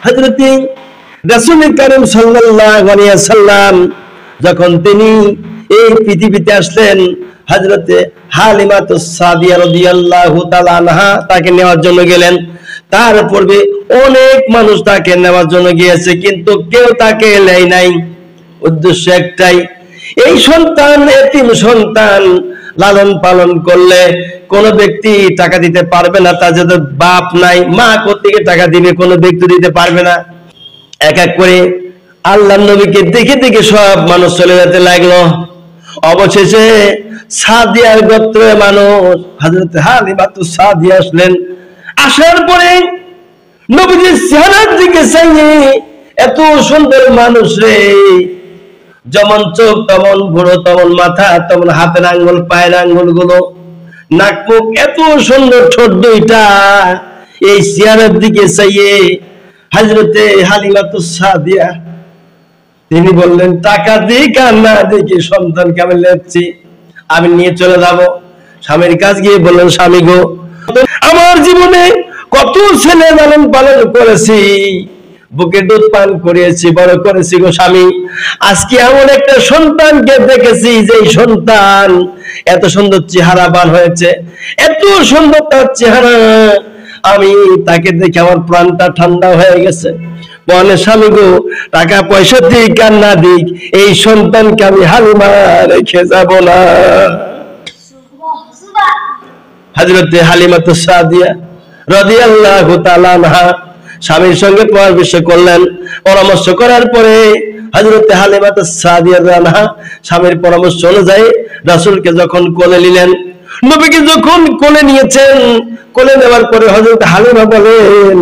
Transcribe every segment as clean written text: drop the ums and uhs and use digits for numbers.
হযরত রাসূল কারীম সাল্লাল্লাহু আলাইহি ওয়াসাল্লাম যখন তিনি এই পৃথিবীতে আসলেন, হযরত হালিমাতুস সাদিয়া রাদিয়াল্লাহু তাআলা আনহা তাকে নেওয়ার জন্য গেলেন। তার পূর্বে অনেক মানুষ তাকে নেওয়ার জন্য গিয়েছে, কিন্তু কেউ তাকে নেয় নাই। উদ্দেশ্য একটাই, এই সন্তান, এতিম সন্তান লালন পালন করলে কোন ব্যক্তি টাকা দিতে পারবে না। তার যদি বাপ নাই, মা কোত্থেকে টাকা দিবে? কোনো ব্যক্তি দিতে পারবে না। এক এক করে আল্লাহর নবীকে দেখে দেখে সব মানুষ চলে যেতে লাগলো। অবশেষে সাদিয়ার গোত্রের মানুষ হযরত হালিমাতুস সাদিয়া আসলেন। আসার পরে নবীজির চেহারার দিকে চাইয়ে, এত সুন্দর মানুষ রে, যেমন চোখ তেমন ভুরু, তেমন মাথা, তেমন হাতের আঙ্গুল, পায়ের আঙ্গুল গুলো, নাক মুখ এত সুন্দর, ঠোঁট দুইটা। এই চেহারার দিকে চাইয়ে হযরতে হালিমাতুস সাদিয়া তিনি বললেন, টাকা দিক আর না দেখি সন্তানকে আমি লেপছি, আমি নিয়ে চলে যাব। স্বামীর কাছে গিয়ে বললেন, স্বামী গো, আমার জীবনে কত ছেলে লালন পালন করেছি, বুকে দুধ পান করিয়েছি, বড় করেছি গো স্বামী। আজকে এমন একটা সন্তানকে দেখেছি, যে সন্তান এত সুন্দর চেহারাবান হয়েছে, এত সুন্দর তার চেহারা, আমি তাকে দেখে আমার প্রাণটা ঠান্ডা হয়ে গেছে। বলে, স্বামী গো, টাকা পয়সা দিক আর না দিক, এই সন্তানকে আমি হালিমা রেখে যাব না। হযরত হালিমাতুস সাদিয়া রাদিয়াল্লাহু তাআলা আনহা স্বামীর সঙ্গে পরামর্শ করলেন। পরামর্শ করার পরে হযরত হালিমাতুস সাদিয়া আনহা স্বামীর পরামর্শ অনুযায়ী রাসূলকে যখন কোলে নিলেন, নবীকে যখন কোলে নিয়েছেন, কোলে নেওয়ার পরে হযরত হালিমা বলেন,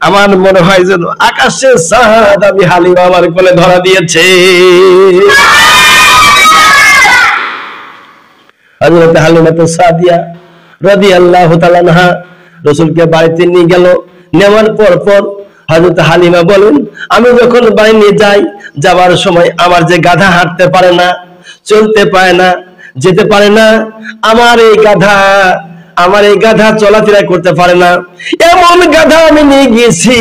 আমার মনে হয় যেন আকাশের চাঁদ আমি হালিমা আমার কোলে ধরা দিয়েছে। হযরত হালিমাতুস সাদিয়া রাদিয়াল্লাহু তাআলা আনহা রাসূলকে বাড়িতে নিয়ে গেল। নেওয়ার পর হযরত হালিমা বলেন, আমি যখন বাড়ি নিয়ে যাই, যাবার সময় আমার যে গাধা হাঁটতে পারে না, চলতে পারে না, যেতে পারে না, আমার এই গাধা চলাফেরা করতে পারে না, এমন গাধা আমি নিয়ে গিয়েছি।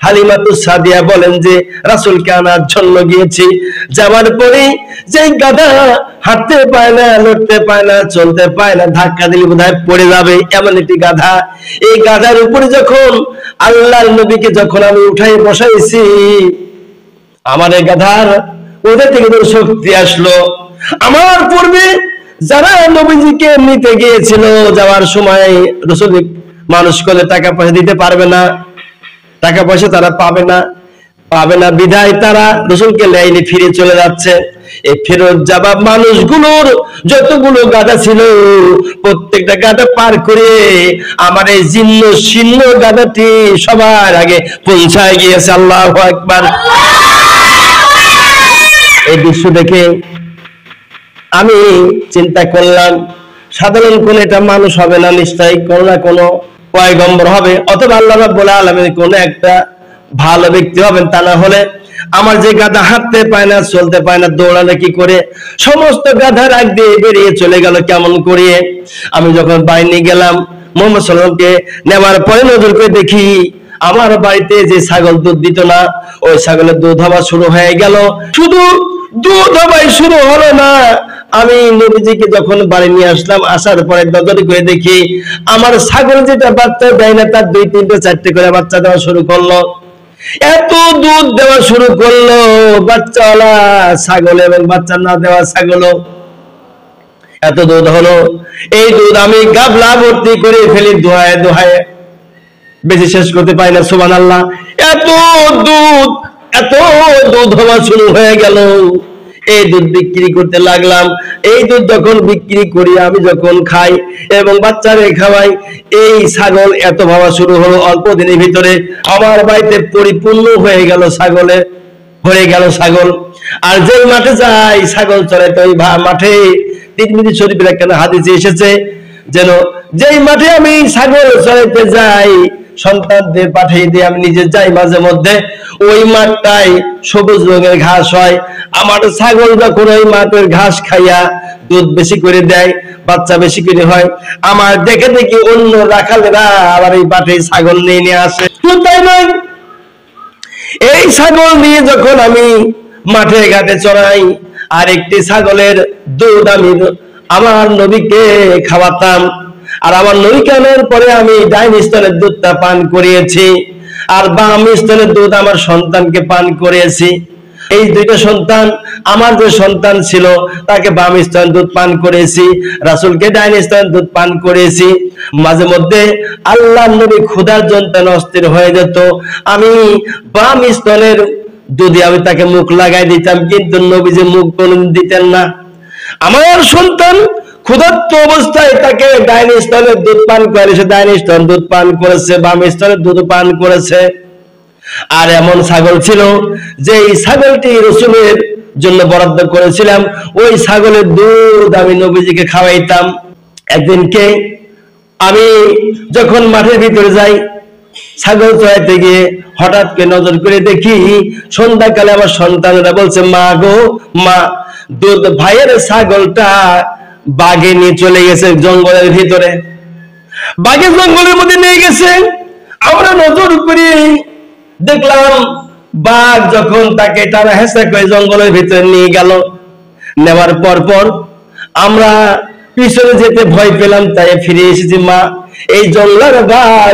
হালিমাতুস সাদিয়া বলেন যে রাসূলকে আনার জন্য গিয়েছি, যাওয়ার পরে যে গাধা হাঁটতে পায় না, লড়তে পায় না, চলতে পায় না, ধাক্কা দিলে বোধহয় পড়ে যাবে, এমন একটি গাধা। এই গাধার উপরে যখন আল্লাহর নবীকে যখন আমি উঠাই বসাইছি, আমার এই গাধার ওদের থেকে শক্তি আসলো। আমার পূর্বে যারা নবীজিকে নিতে গিয়েছিল, যাওয়ার সময় রাসূল মানুষ করলে টাকা পয়সা দিতে পারবে না, টাকা পয়সা তারা পাবে না, বিধায় তারা রাসূলকে লাইনে ফিরে চলে যাচ্ছে। এই ফেরত যাওয়া মানুষগুলোর যতগুলো গাধা ছিল, প্রত্যেকটা গাধা পার করে আমার এই জীর্ণ শীর্ণ গাধাটি সবার আগে পৌঁছায় গিয়েছে। আল্লাহু আকবার। এই দৃশ্য দেখে আমি চিন্তা করলাম, সাধারণ কোন এটা মানুষ হবে না, নিশ্চয়ই কোনো না কোনো পয়গম্বর হবে, অথবা আল্লাহ রাব্বুল আলামিন কোন একটা ভালো ব্যক্তি হবেন। তা না হলে আমার যে গাধা হাঁটতে পায় না, চলতে পায় না, দৌড়ালে কি করে? সমস্ত গাধার আগ দিয়ে বেরিয়ে চলে গেল কেমন করে? আমি যখন বাইরে গেলাম, মুহাম্মদ সাল্লাল্লাহু আলাইহি ওয়াসাল্লামকে নেওয়ার পরে নজর করে দেখি, আমার বাড়িতে যে ছাগল দুধ দিত না, ওই ছাগলের দুধ হওয়া শুরু হয়ে গেল। শুধু দুধ হওয়াই শুরু হলো না, আমি নবীজিকে যখন বাড়ি নিয়ে আসলাম, আসার পরে নজর করে দেখি আমার ছাগল যেটা বাচ্চা দেয় না, তার 2, 3, 4টে করে বাচ্চা দেওয়া শুরু করলো। এত দুধ দেওয়া শুরু করলো, বাচ্চাওয়ালা ছাগল এবং বাচ্চা না দেওয়া ছাগলও এত দুধ হলো। এই দুধ আমি গাবলা ভর্তি করে ফেলি, দোহায় বেশি শেষ করতে পারি না। সুবহানাল্লাহ, এত দুধ হওয়া শুরু হয়ে গেল। এই দুধ বিক্রি করতে লাগলাম। এই দুধ যখন বিক্রি করি, আমি যখন খাই এবং বাচ্চারে খাওয়াই, এই ছাগল এত ভাবা শুরু হলো। অল্প দিনের ভিতরে আমার বাড়িতে পরিপূর্ণ হয়ে গেল, ছাগলে ভরে গেল ছাগল। আর যেই মাঠে যাই ছাগল চড়াইতে, ওই মাঠে তিরমিজি শরীফের একটা হাদিসে এসেছে, যেন যেই মাঠে আমি ছাগল চড়াইতে যাই, সন্তানদের পাঠিয়ে দিয়ে আমি নিজে যাই, মাঝে মধ্যে ওই মাঠটাই সবুজ রঙের ঘাস হয়। আমার ছাগল যখন ওই মাঠের ঘাস খাইয়া দুধ বেশি করে দেয়, বাচ্চা বেশি করে হয়, আমার দেখে দেখি অন্য রাখালেরা আবার এই মাঠে ছাগল নিয়ে আসে। তাই নয়, এই ছাগল নিয়ে যখন আমি মাঠে ঘাটে চড়াই, আর একটি ছাগলের দুধ আমি আমার নবীকে খাওয়াতাম, আর আমার নবীকে আনার পরে আমি ডাইন স্তনের দুধটা পান করিয়েছি, আর বাম স্তনের দুধ আমার সন্তানকে পান করিয়েছি। এই দুইটা সন্তান, আমার যে সন্তান ছিল তাকে বাম স্তনের দুধ পান করেছি, রাসূলকে ডাইন স্তনের দুধ পান করেছি। মাঝে মধ্যে আল্লাহর নবী ক্ষুধার যন্ত্রণায় অস্থির হয়ে যেত, আমি বাম স্তনের দুধে আমি তাকে মুখ লাগাই দিতাম, কিন্তু নবীজি মুখ কোনদিন দিতেন না। আমার সন্তান ক্ষুধার্ত অবস্থায় তাকে ডাইন স্তনের দুধ পান করেছে, ডাইন স্তনের দুধ পান করেছে, বাম স্তনের দুধ পান করেছে। আর এমন ছাগল ছিল যে এই ছাগলটি রাসূলের জন্য বরাদ্দ করেছিলাম, ওই ছাগলের দুধ আমি নবীজিকে খাওয়াইতাম। একদিনকে আমি যখন মাঠের ভিতরে যাই ছাগল চড়াইতে গিয়ে হঠাৎ করে নজর করে দেখি সন্ধ্যাকালে আমার সন্তানেরা বলছে, মা গো মা, দুধ ভাইয়ের ছাগলটা বাঘে নিয়ে চলে গেছে জঙ্গলের ভিতরে, বাঘে জঙ্গলের মধ্যে নিয়ে গেছে। আমরা নজর করি দেখলাম বাঘ যখন তাকে টানা হেঁচড়া করে জঙ্গলের ভিতরে নিয়ে গেল, নেওয়ার পর আমরা পিছনে যেতে ভয় পেলাম, তাই ফিরে এসেছি। মা, এই জঙ্গলের বাঘ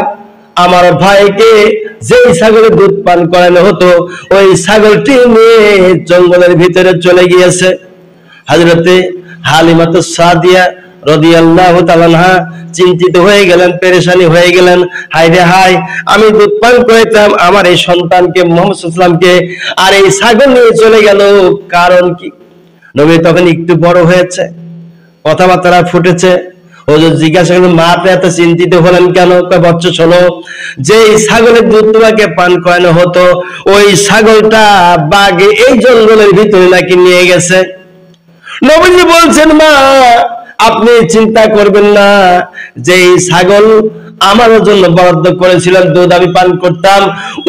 আমার ভাইকে যেই ছাগলের দুধ পান করানো হতো ওই ছাগলটি নিয়ে জঙ্গলের ভিতরে চলে গিয়েছে। হযরতে হালিমাতুস সাদিয়া রাদিয়াল্লাহু তাআলা আনহা চিন্তিত হয়ে গেলেন, পেরেশানি হয়ে গেলেন। হায় রে হায়, আমি দুধ পান করাইতাম আমার এই সন্তানকে, মুহাম্মদ সাল্লাল্লাহু আলাইহি ওয়াসাল্লামকে, আর এই ছাগল নিয়ে চলে গেল, কারণ কি? নবী তখন একটু বড় হয়েছে, কথাবার্তা ফুটেছে। হুজুর জিজ্ঞাসা করলেন, মা আপনি এত চিন্তিত হলেন কেন? কয়, বাচ্চা শোনো, যে ছাগলের দুধ তোমাকে পান করানো হতো ওই ছাগলটা বাঘে এই জঙ্গলের ভিতরে নাকি নিয়ে গেছে। নবীজি বলছেন, মা আপনি চিন্তা করবেন না, যে ছাগল আমার জন্য বরাদ্দ করেছিলাম, দুধ আমি পান করতাম,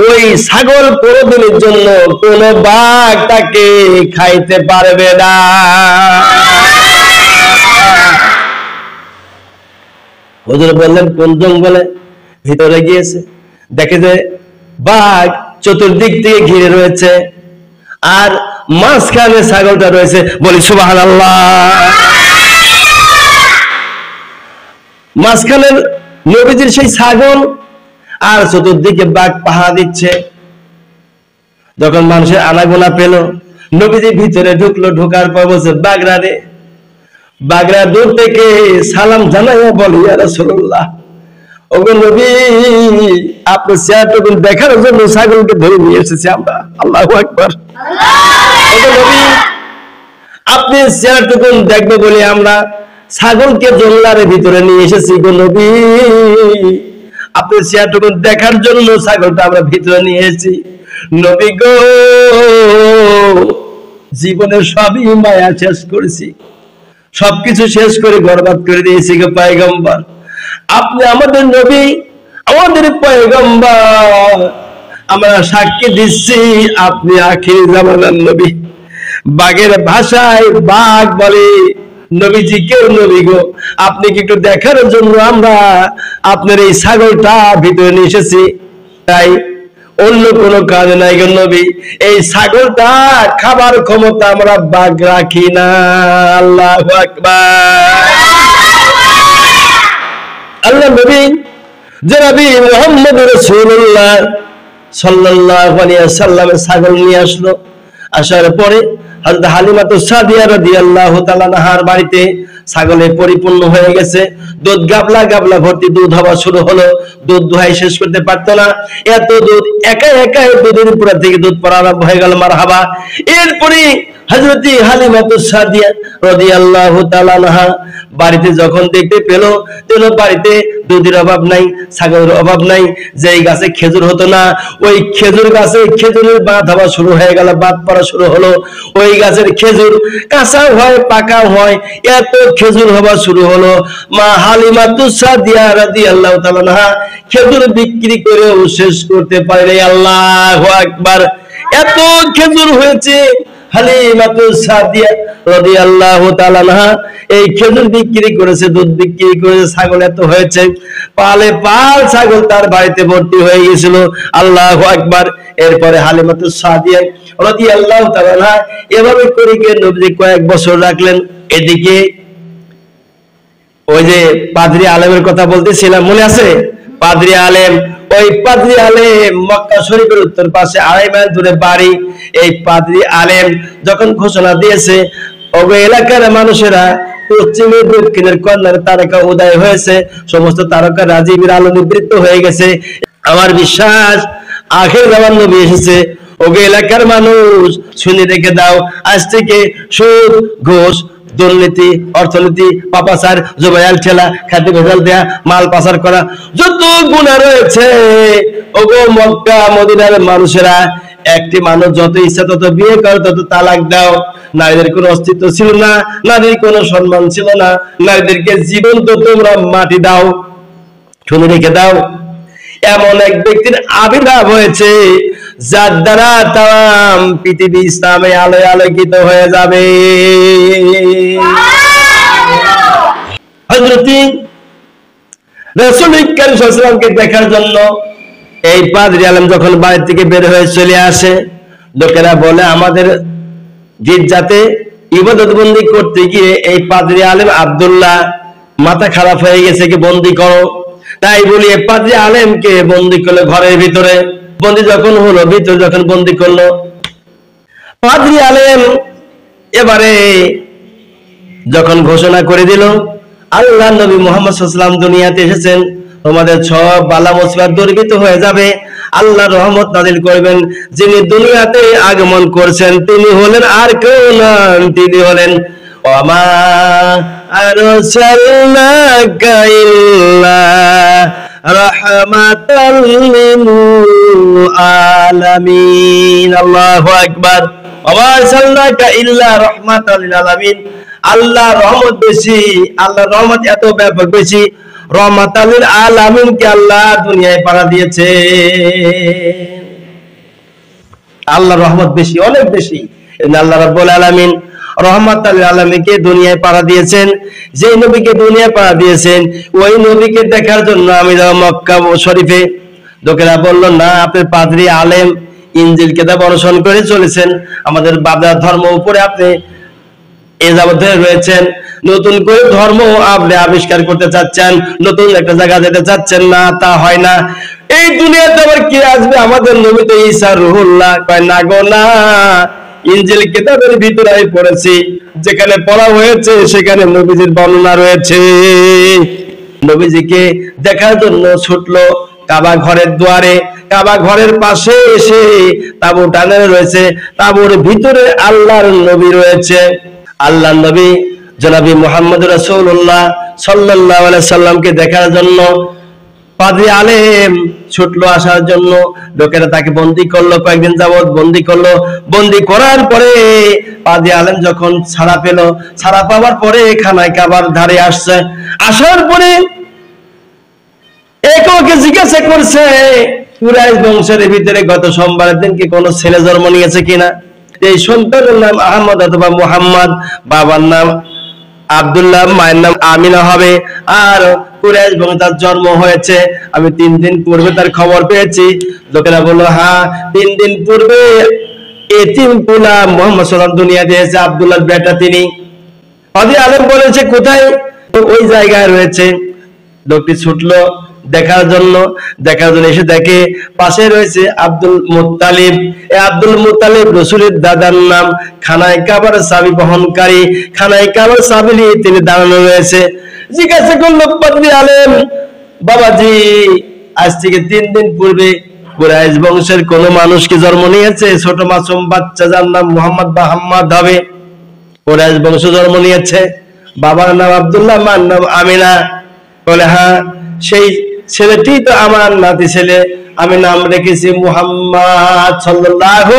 ওই ছাগল কোনদিনের জন্য কোন বাঘ তাকে খাইতে পারবে না। হুজুর বললেন, কোন জঙ্গলে? ভিতরে গিয়েছে, দেখে যে বাঘ চতুর্দিক থেকে ঘিরে রয়েছে, আর মাঝখানে ছাগলটা রয়েছে। বলি সুবহানাল্লাহ। মাঝখানের নবীজির সেই ছাগল, আর চতুর্দিকে বাঘ পাহারা দিচ্ছে। যখন মানুষের আনাগোনা পেল, নবীজি ভিতরে ঢুকলো, ঢোকার পর বলছে, বাঘরা রে, বাঘরা দূর থেকে সালাম জানাইয়া বলে, ইয়া রাসূলুল্লাহ, ওগো নবী, আপনি চেহারাটুকু দেখার জন্য ছাগলকে ধরে নিয়ে এসেছি আমরা। আল্লাহু আকবার। ওগো নবী, আপনি চেহারাটুকু দেখবে বলে আমরা ছাগলকে জঙ্গলের ভিতরে নিয়ে এসেছি। গো নবী, আপনি চেহারাটুকু দেখার জন্য ছাগলটা আমরা ভিতরে নিয়ে এসেছি। নবী গো, জীবনের সবই মায়া শেষ করেছি, সবকিছু শেষ করে বরবাদ করে দিয়েছি গো পয়গম্বর। আপনি আমাদের নবী, আমাদের পয়গম্বর, আমরা সাক্ষী দিচ্ছি আপনি আখির জামানার নবী। বাঘের ভাষায় বাঘ বলে, নবীজি কেউ নবী গো, আপনি কি একটু দেখার জন্য আমরা আপনার এই ছাগলটা ভিতরে নিয়ে এসেছি, তাই অন্য কোনো কাজ নাই গো নবী। এই ছাগলটা খাবার ক্ষমতা আমরা বাঘ রাখি না। আল্লাহু আকবার। আল্লাহ নবী যে নবী মুহাম্মদ রাসূলুল্লাহ সাল্লাল্লাহু আলাইহি ওয়াসাল্লামের ছাগল নিয়ে আসলো। আসার পরে হযরত হালিমাতুস সাদিয়া রাদিয়াল্লাহু তাআলা আনহার বাড়িতে ছাগলে পরিপূর্ণ হয়ে গেছে, দুধ গাবলা গাবলা ভর্তি দুধ হওয়া শুরু হলো। দুধ দোহাই শেষ করতে পারত না, এত দুধ, একা একা দুধের উপর থেকে দুধ পড়া আরম্ভ হয়ে গেল। মারহাবা। এরপরে হযরত হালিমাতুস সাদিয়া রাদিয়াল্লাহু তাআলা আনহা বাড়িতে যখন দেখতে পেল বাড়িতে দুধের অভাব নাই, ছাগলের অভাব নাই, যেই গাছে খেজুর হতো না ওই খেজুর গাছে খেজুরের বাঁধ হওয়া শুরু হয়ে গেল, বাঁধ পড়া শুরু হলো। ওই গাছের খেজুর কাঁচাও হয় পাকাও হয়, এত খেজুর হওয়া শুরু হলো। মা হালিমাতুস সাদিয়া রাদিয়াল্লাহু তাআলা আনহা খেজুর বিক্রি করেও শেষ করতে পারে। আল্লাহু আকবার। এত খেজুর হয়েছে, হালিমাতুস সাদিয়া রাদিয়াল্লাহু তাআলা আনহা এই খেজুর বিক্রি করেছে, দুধ বিক্রি করেছে, ছাগল এত হয়েছে, পালে পাল ছাগল তার বাড়িতে ভর্তি হয়ে গিয়েছিল। আল্লাহু আকবার। এরপরে হালিমাতুস সাদিয়া রাদিয়াল্লাহু তাআলা আনহা এভাবে করে গিয়ে নবীজি কয়েক বছর রাখলেন। এদিকে ওই যে পাদ্রী আলেমের কথা বলতেছিলাম, মনে আছে? পাদ্রী আলেম, ওই পাদ্রী আলেম মক্কা শরীফের উত্তর পাশে 2.5 মাইল দূরে বাড়ি। এই পাদ্রী আলেম যখন ঘোষণা দিয়েছে, ওই এলাকার মানুষেরা পশ্চিমে দক্ষিণের কর্নারে তারকা উদয় হয়েছে, সমস্ত তারকা রাজীবের আলো নিবৃত্ত হয়ে গেছে, আমার বিশ্বাস আখির জামান নবী এসেছে। ওই এলাকার মানুষ শুনে রেখে দাও, আজ থেকে সুদ, ঘুষ, দুর্নীতি, অর্থনীতি, পাপাচার, জুবাইল ঠেলা, খাদ্য ভেজাল দেয়া, মাল পাচার করা, যত গুনাহ রয়েছে, ওগো মক্কা মদিনার মানুষেরা, একটি মানুষ যত ইচ্ছা তত বিয়ে করো, তত তালাক দাও। নারীদের কোনো অস্তিত্ব ছিল না, নারীর কোনো সম্মান ছিল না, নারীদেরকে জীবন্ত তোমরা মাটি দাও। শুনে রেখে দাও, এমন এক ব্যক্তির আবির্ভাব হয়েছে যার দ্বারা তাম পৃথিবী ইসলামে আলোয় আলোকিত হয়ে যাবে। হযরত রাসূল কারীম সাল্লাল্লাহু আলাইহি ওয়াসাল্লামকে দেখার জন্য এই পাদ্রী আলেম যখন বাড়ি থেকে বের হয়ে চলে আসে, লোকেরা বলে আমাদের গির্জাতে ইবাদত বন্দি করতে গিয়ে এই পাদ্রী আলেম আব্দুল্লাহ মাথা খারাপ হয়ে গেছে, কি বন্দি করো। তাই বলি পাদ্রী আলেমকে বন্দি করলো ঘরের ভিতরে। বন্দি যখন হলো, ভিতরে যখন বন্দি করলো, পাদ্রী আলেম এবারে যখন ঘোষণা করে দিল আল্লাহ নবী মুহাম্মদ সাল্লাল্লাহু আলাইহি ওয়াসাল্লাম দুনিয়াতে এসেছেন, তোমাদের সব বালা মুসিবত দূরীভূত হয়ে যাবে, আল্লাহ রহমত নাযিল করবেন। যিনি দুনিয়াতে আগমন করছেন তিনি হলেন আর কেউ নন, তিনি হলেন ওমা আরসালনাকা ইল্লা রাহমাতাল লিল আলামিন। আল্লাহু আকবার। ওমা আরসালনাকা ইল্লা রাহমাতাল লিল আলামিন। আল্লাহ রহমত বেশি, আল্লাহ রহমত এত ব্যাপক বেশি, রহমাতাল লিল আলামিনকে আল্লাহ দুনিয়ায় পাড়া দিয়েছে। আল্লাহ রহমত বেশি, অনেক বেশি। আল্লাহ রাব্বুল আলামিন রহমাতাল লিল আলামিনকে দুনিয়ায় পাড়া দিয়েছেন। যেই নবীকে দুনিয়ায় পাড়া দিয়েছেন, ওই নবীকে দেখার জন্য আমি যাব মক্কা শরীফে। লোকেরা বলল না, আপনি পাদ্রী আলেম, ইনজিল কিতাব অনুসরণ করে চলেছেন, আমাদের বাবার ধর্ম উপরে আপনি এ যাবত রয়েছেন, নতুন করে ধর্ম আপনি আবিষ্কার করতে চাচ্ছেন, নতুন একটা জায়গা যেতে চাচ্ছেন না, তা হয় না। এই দুনিয়াতে আবার কে আসবে? আমাদের নবী তো ঈসা রুহুল্লাহ। কয় না গো না, ইনজিল কিতাবের ভিতরে আমি পড়েছি, যেখানে পড়া হয়েছে সেখানে নবীজির বর্ণনা রয়েছে। নবীজিকে দেখার জন্য ছুটলো কাবা ঘরের দুয়ারে। কাবা ঘরের পাশে এসে তাঁবু টানানো রয়েছে, তাঁবুর ভিতরে আল্লাহর নবী রয়েছে। আল্লাহর নবী জনাবি মুহাম্মদ রাসূলুল্লাহ সাল্লাল্লাহু আলাইহি সাল্লামকে দেখার জন্য পাদ্রী আলেম ছুটলো আসার জন্য। লোকেরা তাকে বন্দী করলো, কয়েকদিন যাবত বন্দী করলো। বন্দী করার পরে পাদ্রী আলেম যখন ছাড়া পেল, ছাড়া পাওয়ার পরে খানায় কাবার ধারে আসছে। আসার পরে একে জিজ্ঞাসা করছে কুরাইশ বংশের ভিতরে গত সোমবারের দিন কি কোনো ছেলে জন্ম নিয়েছে কিনা? এই সন্তানের নাম আহমদ অথবা মুহাম্মদ, বাবার নাম আব্দুল্লাহ, মায়ের নাম আমিনা হবে। আর কুরাইশ বংশে তার জন্ম হয়েছে, আমি 3 দিন পূর্বে তার খবর পেয়েছি। লোকেরা বললো হ্যাঁ, 3 দিন পূর্বে এতিম পুলা মুহাম্মদ সাল্লাল্লাহু দুনিয়া দিয়েছে, আব্দুল্লাহর বেটা তিনি। পাদ্রী আলেম বলেছে কোথায়? ওই জায়গায় রয়েছে। লোকটি ছুটলো দেখার জন্য এসে দেখে পাশে রয়েছে আব্দুল মুত্তালিব। এই আব্দুল মুত্তালিব রাসূলের দাদার নাম। খানায় কাবার চাবি বহনকারী, খানায় কাবার চাবি নিয়ে তিনি দাঁড়ানো রয়েছে। জিজ্ঞাসা করলো পাদ্রী আলেম, বাবাজি আজ থেকে 3 দিন পূর্বে কুরাইশ বংশের কোন মানুষ কি জন্ম নিয়েছে? ছোট মাসুম বাচ্চা যার নাম মুহাম্মদ বা হাম্মাদ হবে, কুরাইশ বংশ জন্ম নিয়েছে, বাবার নাম আব্দুল্লাহ, মার নাম আমিনা। বলে হ্যাঁ, সেই ছেলেটি তো আমার নাতি ছেলে, আমি নাম রেখেছি মুহাম্মদ সাল্লাল্লাহু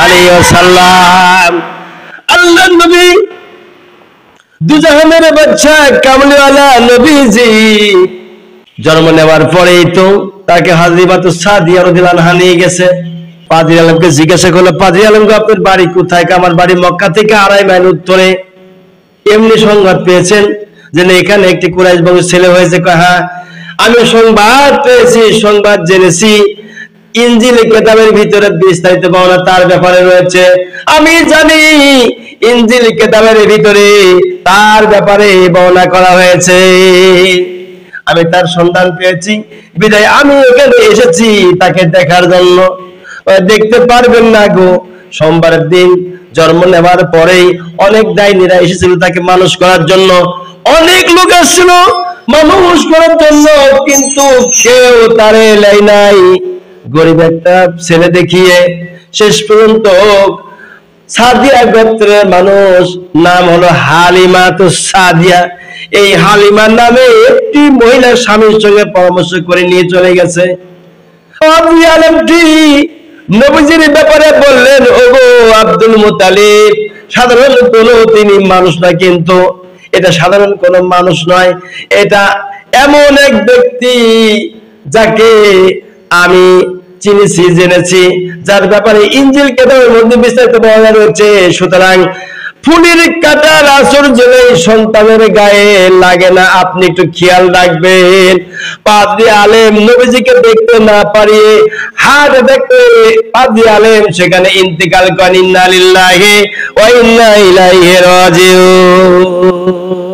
আলাইহি ওয়াসাল্লাম। আল্লাহর নবী দুজাহানের বাদশা কামলিওয়ালা নবীজি জন্ম নেওয়ার পরেই তো তাকে হালিমাতুস সাদিয়া রাদিয়াল্লাহু আনহা নিয়ে গেছে। পাদ্রী আলমকে জিজ্ঞাসা করলো, পাদ্রী আলম আপনার বাড়ি কোথায়? আমার বাড়ি মক্কা থেকে 2.5 মাইল উত্তরে। এমনি সংবাদ পেয়েছেন যে এখানে একটি কুরাইশ বংশের ছেলে হয়েছে? হ্যাঁ, আমি সংবাদ পেয়েছি, সংবাদ জেনেছি, ইনজিল কিতাবের ভিতরে বিস্তারিত বর্ণনা তার ব্যাপারে রয়েছে। আমি জানি ইনজিল কিতাবের ভিতরে তার ব্যাপারে বর্ণনা করা হয়েছে। আমি তার সন্ধান পেয়েছি, বিদায় আমি এখানে এসেছি তাকে দেখার জন্য। দেখতে পারবেন না গো। সোমবারের দিন জন্ম নেওয়ার পরেই অনেক ডাইনিরা এসেছিল তাকে মানুষ করার জন্য, অনেক লোক এসেছিল মানুষ করার জন্য, কিন্তু কেউ তারে লাই নাই। গরিব একটা ছেলে দেখিয়ে শেষ পর্যন্ত সাদিয়া গোত্রের মানুষ, নাম হলো হালিমাতুস সাদিয়া, এই হালিমার নামে একটি মহিলা স্বামীর সঙ্গে পরামর্শ করে নিয়ে চলে গেছে। পাদ্রী আলমটি নবীজির ব্যাপারে বললেন, ওগো আব্দুল মুত্তালিব, সাধারণ কোনো তিনি মানুষ নয়, কিন্তু এটা সাধারণ কোনো মানুষ নয়, এটা এমন এক ব্যক্তি যাকে আমি চিনেছি, জেনেছি, যার ব্যাপারে ইনজিল কিতাবের মধ্যে বিস্তারিত বর্ণনা রয়েছে। সুতরাং ফুলের কাঁটার আঁচড় যেন সন্তানের গায়ে লাগে না, আপনি একটু খেয়াল রাখবেন। পাদ্রী আলেম নবীজিকে দেখতে না পারিয়ে হার্ট অ্যাটাক করে পাদ্রী আলেম সেখানে ইন্তেকাল করেন। ইন্না লিল্লাহি ওয়া ইন্না ইলাইহি রাজিউন।